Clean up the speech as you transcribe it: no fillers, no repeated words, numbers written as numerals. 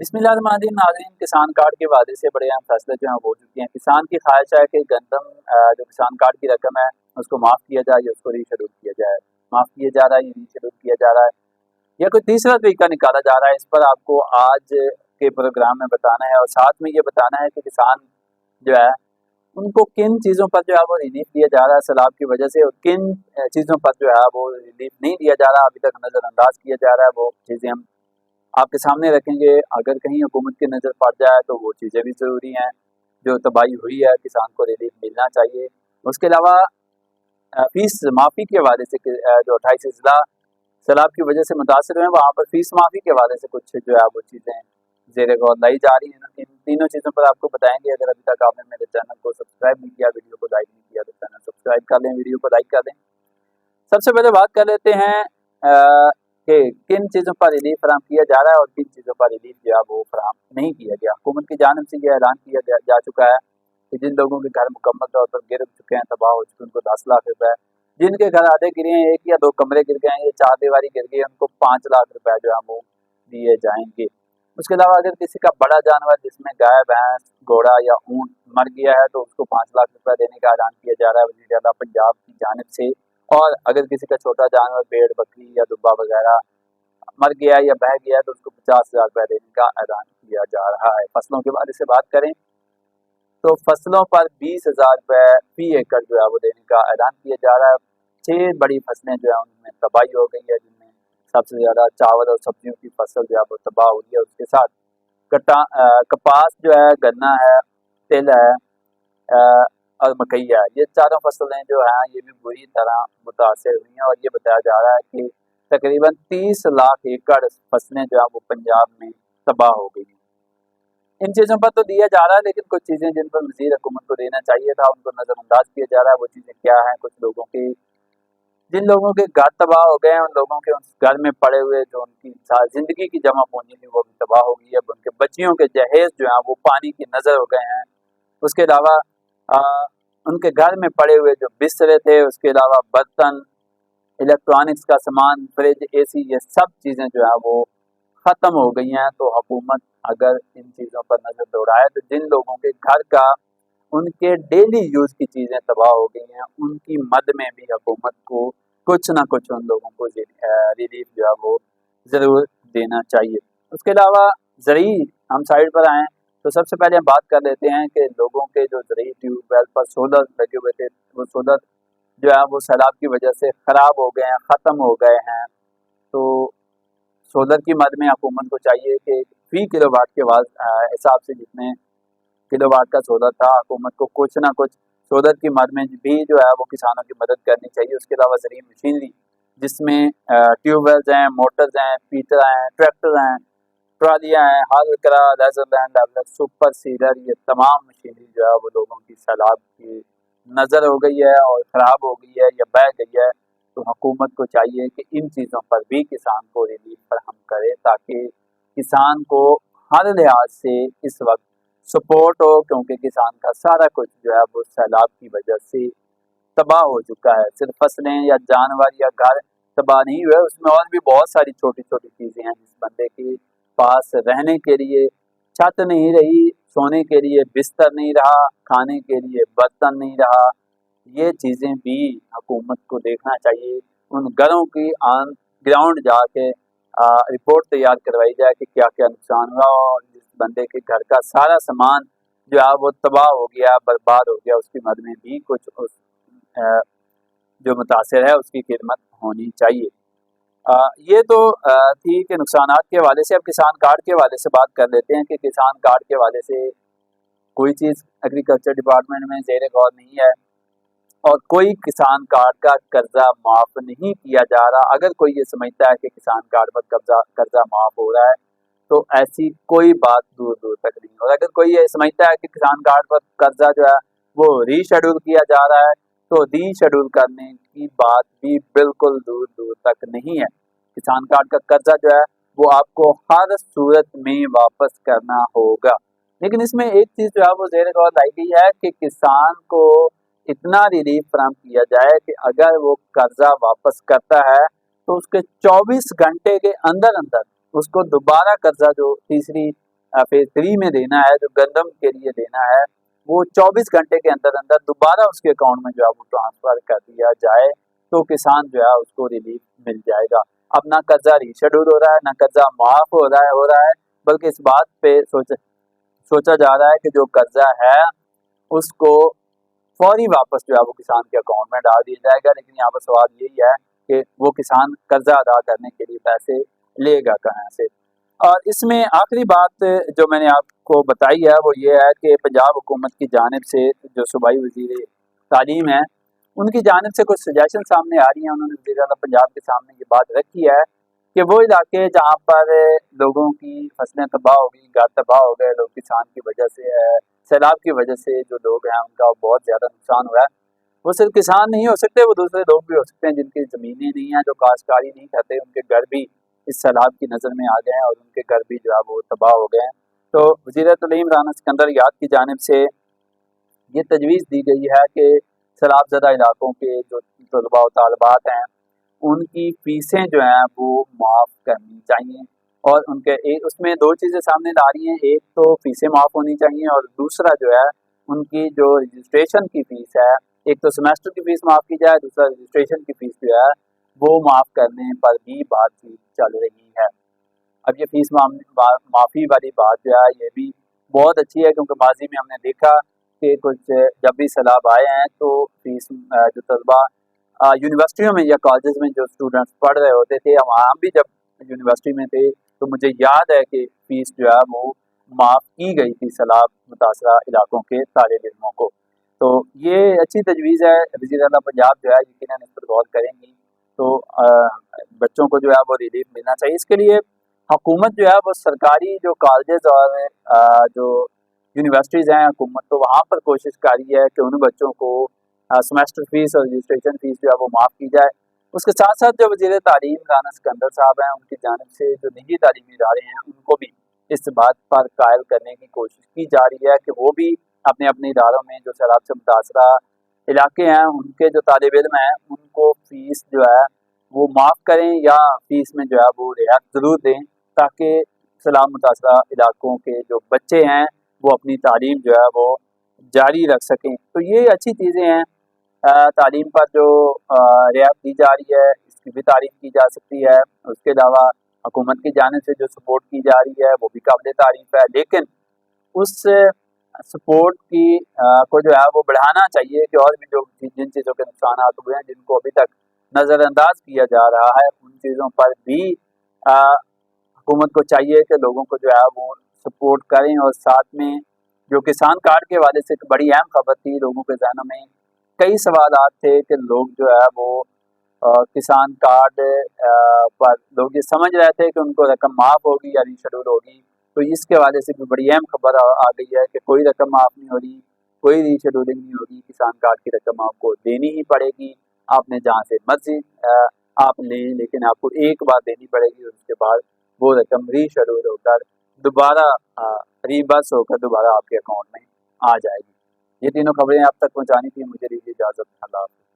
बिस्मिल्लाहिर्रहमानिर्रहीम। नाज़रीन, किसान कार्ड के वादे से बड़े अहम फैसले जो हैं वो हो चुके हैं। किसान की ख्वाहिश है कि गंदम जो किसान कार्ड की रकम है उसको माफ़ किया जाए या उसको रीशेड्यूल किया जाए। माफ़ किया जा रहा है या रीशेड्यूल किया जा रहा है या कोई तीसरा तरीका निकाला जा रहा है, इस पर आपको आज के प्रोग्राम में बताना है। और साथ में ये बताना है कि किसान जो है उनको किन चीज़ों पर जो है वो रिलीफ दिया जा रहा है सैलाब की वजह से, और किन चीज़ों पर जो है वो रिलीफ नहीं दिया जा रहा, अभी तक नज़रअंदाज किया जा रहा है। वो चीज़ें हम आपके सामने रखेंगे। अगर कहीं हुकूमत की नज़र पड़ जाए तो वो चीज़ें भी ज़रूरी हैं। जो तबाही हुई है किसान को रिलीफ मिलना चाहिए। उसके अलावा फीस माफ़ी के हवाले से जो 28 अजला सैलाब की वजह से मुतासर हुए हैं वहाँ पर फीस माफ़ी के हवाले से कुछ जो है वो चीज़ें ज़ेर गौर लाई जा रही हैं। इन तीनों चीज़ों पर आपको बताएंगे। अगर अभी तक आपने मेरे चैनल को सब्सक्राइब नहीं किया, वीडियो को लाइक नहीं किया, तो चैनल सब्सक्राइब कर लें, वीडियो को लाइक कर दें। सबसे पहले बात कर लेते हैं कि किन चीज़ों पर रिलीफ फराहम किया जा रहा है और किन चीज़ों पर रिलीफ जो है वो फराहम नहीं किया गया। हुकूमत की जानिब से यह ऐलान किया जा चुका है कि जिन लोगों के घर मुकम्मल तौर पर गिर चुके हैं, तबाह हो चुके हैं, उनको 10 लाख रुपए, जिनके घर आधे गिरे हैं, 1 या 2 कमरे गिर गए हैं, या 4 दीवारी गिर गई है, उनको 5 लाख रुपए जो है वो दिए जाएंगे। उसके अलावा अगर किसी का बड़ा जानवर जिसमें गाय, भैंस, घोड़ा या ऊँट मर गया है तो उसको 5 लाख रुपए देने का ऐलान किया जा रहा है वज़ीर आला पंजाब की जानिब से। और अगर किसी का छोटा जानवर भेड़, बकरी या दुब्बा वगैरह मर गया या बह गया तो उसको 50,000 रुपए देने का ऐलान किया जा रहा है। फसलों के बारे से बात करें तो फसलों पर 20,000 रुपए फी एकड़ जो है वो देने का ऐलान किया जा रहा है। 6 बड़ी फसलें जो है उनमें तबाही हो गई है, जिनमें सबसे ज़्यादा चावल और सब्जियों की फसल जो है वो तबाह हुई है। उसके साथ कपास जो है, गन्ना है, तिल है और मकई है। ये चारों फसलें जो हैं ये भी बुरी तरह मुतासर हुई हैं, और ये बताया जा रहा है कि तकरीबन 30 लाख एकड़ फसलें जो है वो पंजाब में तबाह हो गई हैं। इन चीज़ों पर तो दिया जा रहा है, लेकिन कुछ चीज़ें जिन पर मज़ीद हुकूमत को देना चाहिए था उनको नज़रअंदाज किया जा रहा है। वो चीज़ें क्या हैं? कुछ लोगों की जिन लोगों के घर तबाह हो गए हैं, उन लोगों के उस घर में पड़े हुए जो उनकी ज़िंदगी की जमा पूंजी थी वो भी तबाह हो गई है। उनके बच्चियों के जहेज़ जो हैं वो पानी की नज़र हो गए हैं। उसके अलावा उनके घर में पड़े हुए जो बिस्तरे थे, उसके अलावा बर्तन, इलेक्ट्रॉनिक्स का सामान, फ्रिज, एसी, ये सब चीज़ें जो है वो ख़त्म हो गई हैं। तो हुकूमत अगर इन चीज़ों पर नज़र दौड़ाए तो जिन लोगों के घर का उनके डेली यूज़ की चीज़ें तबाह हो गई हैं, उनकी मद में भी हुकूमत को कुछ ना कुछ उन लोगों को रिलीफ जो है वो ज़रूर देना चाहिए। उसके अलावा ज़रूरी हम साइड पर आएँ तो सबसे पहले हम बात कर लेते हैं कि लोगों के जो ज़रूरी ट्यूबवेल पर सोलर लगे हुए थे, वो सोलर जो है वो सैलाब की वजह से ख़राब हो गए हैं, ख़त्म हो गए हैं। तो सोलर की मद में हुकूमत को चाहिए कि फ़ी किलोवाट के हिसाब से जितने किलोवाट का सोलर था, हुकूमत को कुछ ना कुछ सोलर की मद में भी जो है वो किसानों की मदद करनी चाहिए। उसके अलावा ज़रूरी मशीनरी जिसमें ट्यूबवेल्स हैं, मोटर्स हैं, पीटर हैं, ट्रैक्टर हैं, ट्रालियाँ हैं, हाल करा, laser land leveller, super seeder, ये तमाम मशीनरी जो है वो लोगों की सैलाब की नज़र हो गई है और ख़राब हो गई है या बह गई है। तो हुकूमत को चाहिए कि इन चीज़ों पर भी किसान को रिलीफ फराहम करे, ताकि किसान को हर लिहाज से इस वक्त सपोर्ट हो, क्योंकि किसान का सारा कुछ जो है वो सैलाब की वजह से तबाह हो चुका है। सिर्फ फसलें या जानवर या घर तबाह नहीं हुए, उसमें और भी बहुत सारी छोटी छोटी चीज़ें हैं। जिस बंदे के पास रहने के लिए छत नहीं रही, सोने के लिए बिस्तर नहीं रहा, खाने के लिए बर्तन नहीं रहा, ये चीज़ें भी हुकूमत को देखना चाहिए। उन घरों की ऑन ग्राउंड जाके रिपोर्ट तैयार करवाई जाए कि क्या क्या नुकसान हुआ, और जिस बंदे के घर का सारा सामान जो है वो तबाह हो गया, बर्बाद हो गया, उसकी मद में भी कुछ उस अ, जो मुतासिर है उसकी खिदमत होनी चाहिए। ये तो थी कि नुकसानात के हवाले से। अब किसान कार्ड के हवाले से बात कर लेते हैं कि किसान कार्ड के हवाले से कोई चीज़ एग्रीकल्चर डिपार्टमेंट में ज़ेर गौर नहीं है, और कोई किसान कार्ड का कर्जा माफ़ नहीं किया जा रहा। अगर कोई ये समझता है कि किसान कार्ड पर कर्जा माफ़ हो रहा है तो ऐसी कोई बात दूर दूर तक नहीं। और अगर कोई ये समझता है कि किसान कार्ड पर कर्जा जो है वो रीशेड्यूल किया जा रहा है, तो रीशेड्यूल करने की बात भी बिल्कुल दूर दूर तक नहीं है। किसान कार्ड का कर्जा जो है वो आपको हर सूरत में वापस करना होगा। लेकिन इसमें एक चीज़ जो है वो ज़ेर गौर लाई गई है कि किसान को इतना रिलीफ फराहम किया जाए कि अगर वो कर्जा वापस करता है तो उसके 24 घंटे के अंदर अंदर उसको दोबारा कर्जा जो तीसरी फेज 3 में देना है, जो गंदम के लिए देना है, वो 24 घंटे के अंदर अंदर दोबारा उसके अकाउंट में जो है वो ट्रांसफर कर दिया जाए तो किसान जो है उसको रिलीफ मिल जाएगा। अब ना कर्जा रीशेड्यूल हो रहा है, ना कर्जा माफ हो रहा है, बल्कि इस बात पे सोचा जा रहा है कि जो कर्जा है उसको फौरी वापस जो है वो किसान के अकाउंट में डाल दिया जाएगा। लेकिन यहाँ पर सवाल यही है कि वो किसान कर्जा अदा करने के लिए पैसे लेगा कहाँ से। और इसमें आखिरी बात जो मैंने आपको बताई है वो ये है कि पंजाब हुकूमत की जानिब से जो सूबाई वज़ीर तालीम है, उनकी जानिब से कुछ सजेशन सामने आ रही हैं। उन्होंने वज़ीर आला पंजाब के सामने ये बात रखी है कि वो इलाके जहाँ पर लोगों की फसलें तबाह हो गई, घर तबाह हो गए, लोग किसान की वजह से सैलाब की वजह से जो लोग हैं उनका बहुत ज़्यादा नुकसान हुआ है। वो सिर्फ किसान नहीं हो सकते, वो दूसरे लोग भी हो सकते हैं जिनकी ज़मीनें नहीं हैं, जो काश्तकारी नहीं करते, उनके घर भी इस सैलाब की नज़र में आ गए हैं और उनके घर भी जो है वो तबाह हो गए हैं। तो वज़ीर तालीम राना सिकंदर याद की जानिब से ये तजवीज़ दी गई है कि सैलाबज़दा इलाकों के जो तलबा और तालिबात हैं उनकी फ़ीसें जो हैं वो माफ़ करनी चाहिए। और उनके उसमें 2 चीज़ें सामने आ रही हैं, एक तो फ़ीसें माफ़ होनी चाहिए और दूसरा जो है उनकी जो रजिस्ट्रेशन की फ़ीस है, एक तो सेमेस्टर की फ़ीस माफ़ की जाए, दूसरा रजिस्ट्रेशन की फ़ीस जो है वो माफ़ करने पर भी बातचीत चल रही है। अब ये फ़ीस माफ़ी वाली बात जो है ये भी बहुत अच्छी है, क्योंकि माज़ी में हमने देखा कि कुछ जब भी सैलाब आए हैं तो फ़ीस जो तलबा यूनिवर्सिटियों में या कॉलेजेस में जो स्टूडेंट्स पढ़ रहे होते थे, हम भी जब यूनिवर्सिटी में थे तो मुझे याद है कि फ़ीस जो है वो माफ़ की गई थी सैलाब मुतासरा इलाकों के तालिब इल्मों को। तो ये अच्छी तजवीज़ है, वज़ीर आला पंजाब जो है यकीनन इस पर गौर करेंगी तो बच्चों को जो है वो रिलीफ मिलना चाहिए। इसके लिए हुकूमत जो है वो सरकारी जो कॉलेजेस और जो यूनिवर्सिटीज़ हैं, हुकूमत तो वहाँ पर कोशिश कर रही है कि उन बच्चों को सेमेस्टर फ़ीस और रजिस्ट्रेशन फ़ीस जो है वो माफ़ की जाए। उसके साथ-साथ जो वज़ीर तालीम राना सिकंदर साहब हैं, उनकी जानिब से जो निजी तालीमी इदारे हैं, उनको भी इस बात पर कायल करने की कोशिश की जा रही है कि वो भी अपने-अपने इदारों में जो सैलाब से मुतासरा इलाके हैं, उनके जो तालिब इल्म हैं, उनको फ़ीस जो है वो माफ़ करें या फ़ीस में जो है वो रियायत ज़रूर दें, ताकि सैलाब मुतासरा इलाकों के जो बच्चे हैं, वो अपनी तालीम जो है वो जारी रख सकें। तो ये अच्छी चीज़ें हैं। तालीम पर जो रियायत दी जा रही है, इसकी भी तारीफ़ की जा सकती है। उसके अलावा हुकूमत की जानिब से जो सपोर्ट की जा रही है, वो भी काबिल तारीफ़ है। लेकिन उस सपोर्ट की को जो है वो बढ़ाना चाहिए कि और भी जो जिन चीज़ों के नुकसानात हुए हैं, जिनको अभी तक नज़रअंदाज किया जा रहा है, उन चीज़ों पर भी हुकूमत को चाहिए कि लोगों को जो है वो सपोर्ट करें। और साथ में जो किसान कार्ड के हवाले से एक बड़ी अहम खबर थी, लोगों के ज़हनों में कई सवालात थे कि लोग जो है वो किसान कार्ड पर लोग ये समझ रहे थे कि उनको रकम माफ़ होगी या रीशेड्यूल होगी। तो इसके हवाले से भी बड़ी अहम खबर आ गई है कि कोई रकम माफ़ नहीं हो रही, कोई रीशेड्यूलिंग नहीं होगी, किसान कार्ड की रकम आपको देनी ही पड़ेगी। आपने जहाँ से मर्ज़ी आप लें, लेकिन आपको एक बार देनी पड़ेगी और उसके बाद वो रकम रीशेड्यूल होकर दोबारा रीबर्स होकर दोबारा आपके अकाउंट में आ जाएगी। ये तीनों खबरें आप तक पहुँचानी थी। मुझे दीजिए इजाज़त। अल्लाह हाफ़िज़।